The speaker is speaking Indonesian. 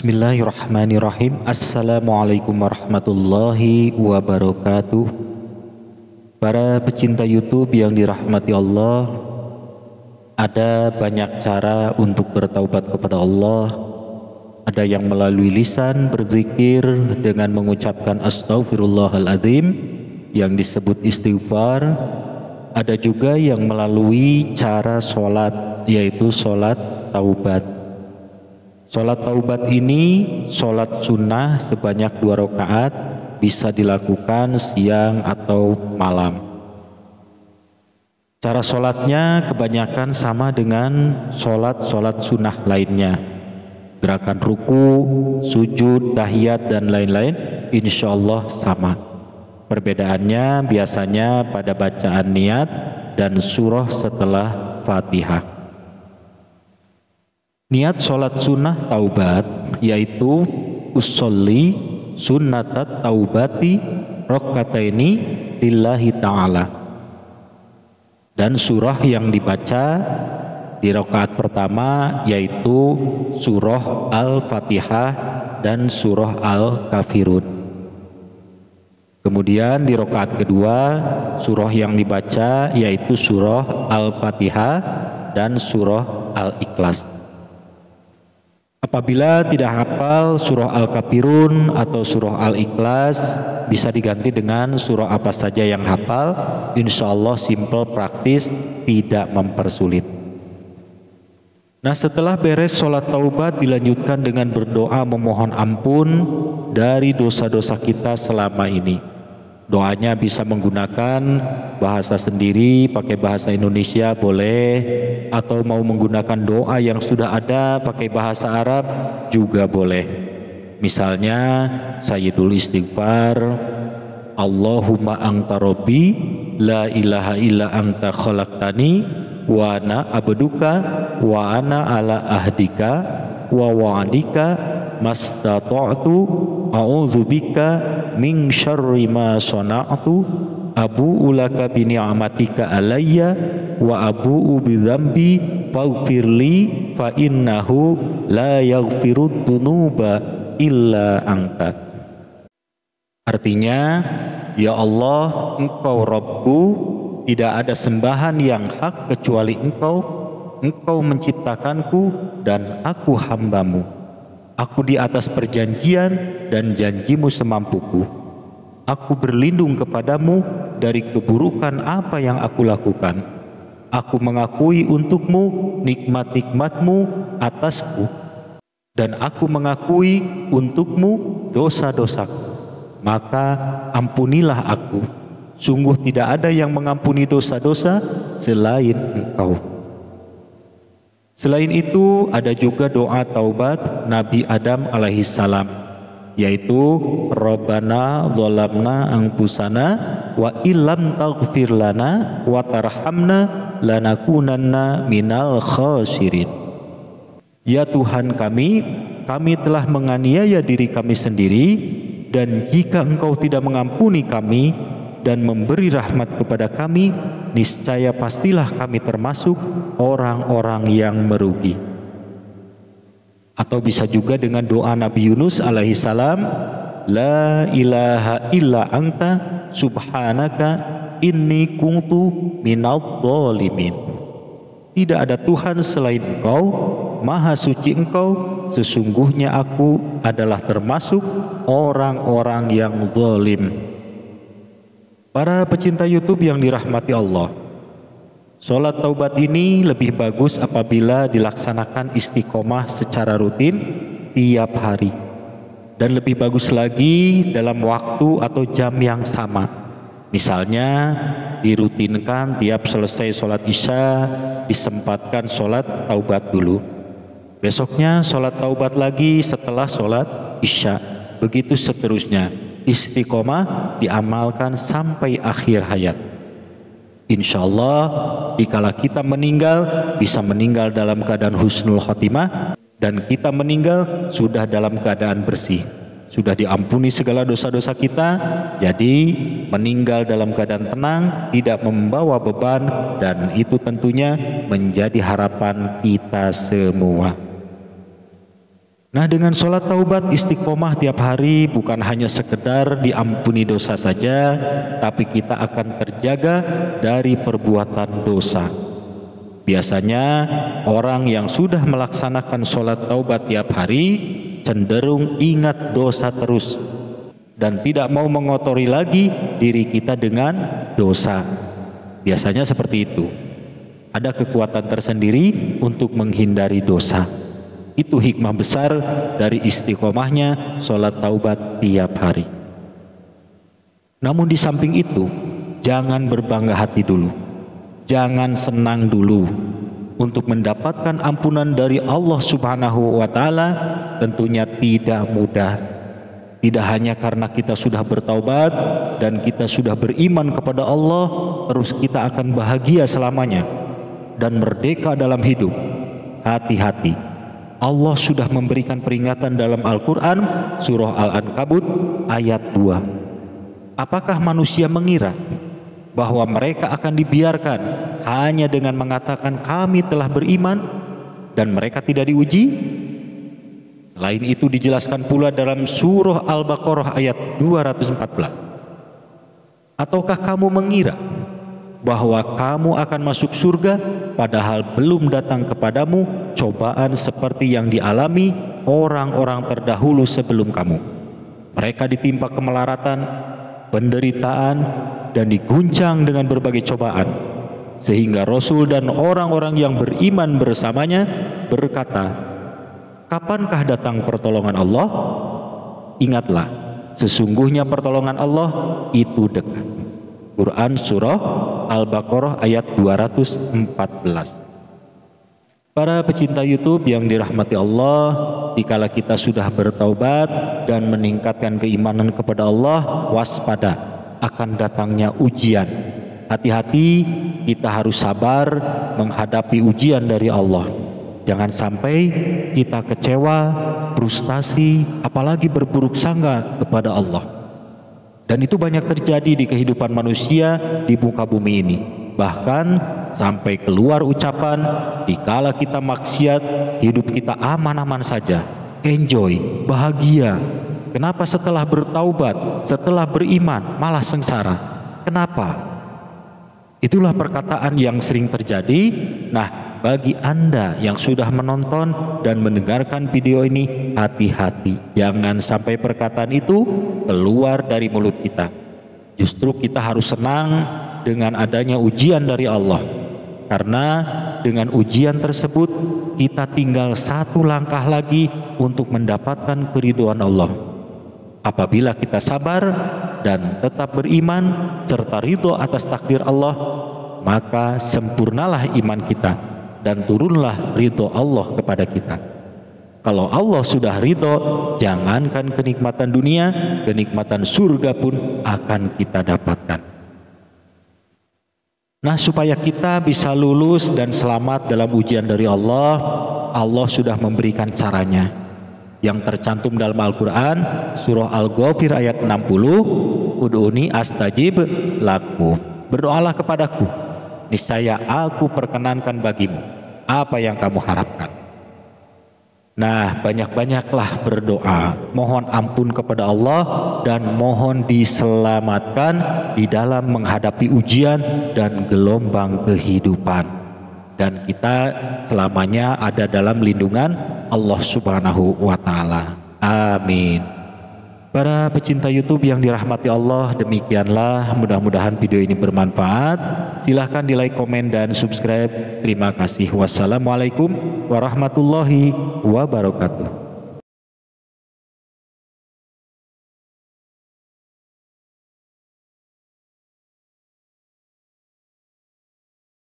Bismillahirrahmanirrahim. Assalamualaikum warahmatullahi wabarakatuh. Para pecinta YouTube yang dirahmati Allah, ada banyak cara untuk bertaubat kepada Allah. Ada yang melalui lisan berzikir dengan mengucapkan astaghfirullahalazim yang disebut istighfar. Ada juga yang melalui cara sholat, yaitu sholat taubat. Sholat taubat ini sholat sunnah sebanyak 2 rakaat, bisa dilakukan siang atau malam. Cara sholatnya kebanyakan sama dengan sholat sunnah lainnya. Gerakan ruku, sujud, tahiyat dan lain-lain insya Allah sama. Perbedaannya biasanya pada bacaan niat dan surah setelah Fatihah. Niat sholat sunnah taubat yaitu usolli sunnatat taubati rokataini lillahi ta'ala. Dan surah yang dibaca di rakaat pertama yaitu surah Al-Fatihah dan surah Al-Kafirun. Kemudian di rakaat kedua surah yang dibaca yaitu surah Al-Fatihah dan surah Al-Ikhlas. Apabila tidak hafal surah Al-Kafirun atau surah Al-Ikhlas, bisa diganti dengan surah apa saja yang hafal. Insya Allah simple, praktis, tidak mempersulit. Nah, setelah beres sholat taubat dilanjutkan dengan berdoa memohon ampun dari dosa-dosa kita selama ini. Doanya bisa menggunakan bahasa sendiri, pakai bahasa Indonesia boleh, atau mau menggunakan doa yang sudah ada pakai bahasa Arab juga boleh. Misalnya Sayyidul Istighfar, Allahumma anta rabbi la ilaha illa anta khalaqtani wa ana abduka wa ana ala ahdika wa wa'adika mastata'tu a'udzubika min syarri ma sana'tu abu'u laka bi ni'matika alayya wa abu'u bi dzambi faghfirli fa innahu la yaghfirud dzunuba illa anta. Artinya, ya Allah, Engkau Rabbku, tidak ada sembahan yang hak kecuali Engkau. Engkau menciptakanku dan aku hambamu. Aku di atas perjanjian dan janjimu semampuku. Aku berlindung kepadamu dari keburukan apa yang aku lakukan. Aku mengakui untukmu nikmat-nikmatmu atasku. Dan aku mengakui untukmu dosa-dosaku. Maka ampunilah aku. Sungguh tidak ada yang mengampuni dosa-dosa selain Engkau. Selain itu ada juga doa taubat Nabi Adam alaihissalam, yaitu Rabbana dzalamna anfusana wa illam taghfir lana wa tarhamna lanakunanna minal khasirin. Ya Tuhan kami telah menganiaya diri kami sendiri, dan jika Engkau tidak mengampuni kami dan memberi rahmat kepada kami, niscaya pastilah kami termasuk orang-orang yang merugi. Atau bisa juga dengan doa Nabi Yunus alaihissalam, la ilaha illa anta subhanaka inni kuntu minadh dhalimin. Tidak ada Tuhan selain Engkau, maha suci Engkau, sesungguhnya aku adalah termasuk orang-orang yang zalim. Para pecinta YouTube yang dirahmati Allah, sholat taubat ini lebih bagus apabila dilaksanakan istiqomah secara rutin tiap hari. Dan lebih bagus lagi dalam waktu atau jam yang sama. Misalnya dirutinkan tiap selesai sholat isya, disempatkan sholat taubat dulu. Besoknya sholat taubat lagi setelah sholat isya. Begitu seterusnya. Istiqomah diamalkan sampai akhir hayat. Insya Allah dikala kita meninggal, bisa meninggal dalam keadaan husnul khotimah, dan kita meninggal sudah dalam keadaan bersih, sudah diampuni segala dosa-dosa kita. Jadi meninggal dalam keadaan tenang, tidak membawa beban, dan itu tentunya menjadi harapan kita semua. Nah, dengan sholat taubat istiqomah tiap hari bukan hanya sekedar diampuni dosa saja, tapi kita akan terjaga dari perbuatan dosa. Biasanya orang yang sudah melaksanakan sholat taubat tiap hari cenderung ingat dosa terus dan tidak mau mengotori lagi diri kita dengan dosa. Biasanya seperti itu. Ada kekuatan tersendiri untuk menghindari dosa. Itu hikmah besar dari istiqomahnya sholat taubat tiap hari. Namun di samping itu, jangan berbangga hati dulu. Jangan senang dulu. Untuk mendapatkan ampunan dari Allah Subhanahu wa Ta'ala tentunya tidak mudah. Tidak hanya karena kita sudah bertaubat dan kita sudah beriman kepada Allah, terus kita akan bahagia selamanya dan merdeka dalam hidup. Hati-hati. Allah sudah memberikan peringatan dalam Al-Quran surah Al-Ankabut ayat 2. Apakah manusia mengira bahwa mereka akan dibiarkan hanya dengan mengatakan kami telah beriman dan mereka tidak diuji? Selain itu dijelaskan pula dalam surah Al-Baqarah ayat 214. Ataukah kamu mengira bahwa kamu akan masuk surga padahal belum datang kepadamu cobaan seperti yang dialami orang-orang terdahulu sebelum kamu? Mereka ditimpa kemelaratan, penderitaan, dan diguncang dengan berbagai cobaan, sehingga Rasul dan orang-orang yang beriman bersamanya berkata, kapankah datang pertolongan Allah? Ingatlah, sesungguhnya pertolongan Allah itu dekat. Quran surah Al-Baqarah ayat 214. Para pecinta YouTube yang dirahmati Allah, dikala kita sudah bertaubat dan meningkatkan keimanan kepada Allah, waspada akan datangnya ujian. Hati-hati, kita harus sabar menghadapi ujian dari Allah. Jangan sampai kita kecewa, frustasi, apalagi berburuk sangka kepada Allah. Dan itu banyak terjadi di kehidupan manusia di muka bumi ini. Bahkan sampai keluar ucapan, dikala kita maksiat, hidup kita aman-aman saja, enjoy, bahagia. Kenapa setelah bertaubat, setelah beriman, malah sengsara? Kenapa? Itulah perkataan yang sering terjadi. Nah, bagi Anda yang sudah menonton dan mendengarkan video ini, hati-hati, jangan sampai perkataan itu keluar dari mulut kita. Justru kita harus senang dengan adanya ujian dari Allah, karena dengan ujian tersebut kita tinggal satu langkah lagi untuk mendapatkan keridhaan Allah. Apabila kita sabar dan tetap beriman serta ridho atas takdir Allah, maka sempurnalah iman kita dan turunlah ridho Allah kepada kita. Kalau Allah sudah ridho, jangankan kenikmatan dunia, kenikmatan surga pun akan kita dapatkan. Nah, supaya kita bisa lulus dan selamat dalam ujian dari Allah, Allah sudah memberikan caranya yang tercantum dalam Al-Quran surah Al-Ghafir ayat 60. Ud'uni astajib lakum. Berdoalah kepadaku, niscaya aku perkenankan bagimu apa yang kamu harapkan. Nah, banyak-banyaklah berdoa, mohon ampun kepada Allah dan mohon diselamatkan di dalam menghadapi ujian dan gelombang kehidupan. Dan kita selamanya ada dalam lindungan Allah Subhanahu wa Ta'ala. Amin. Para pecinta YouTube yang dirahmati Allah, demikianlah, mudah-mudahan video ini bermanfaat. Silahkan di like, komen, dan subscribe. Terima kasih. Wassalamualaikum warahmatullahi wabarakatuh.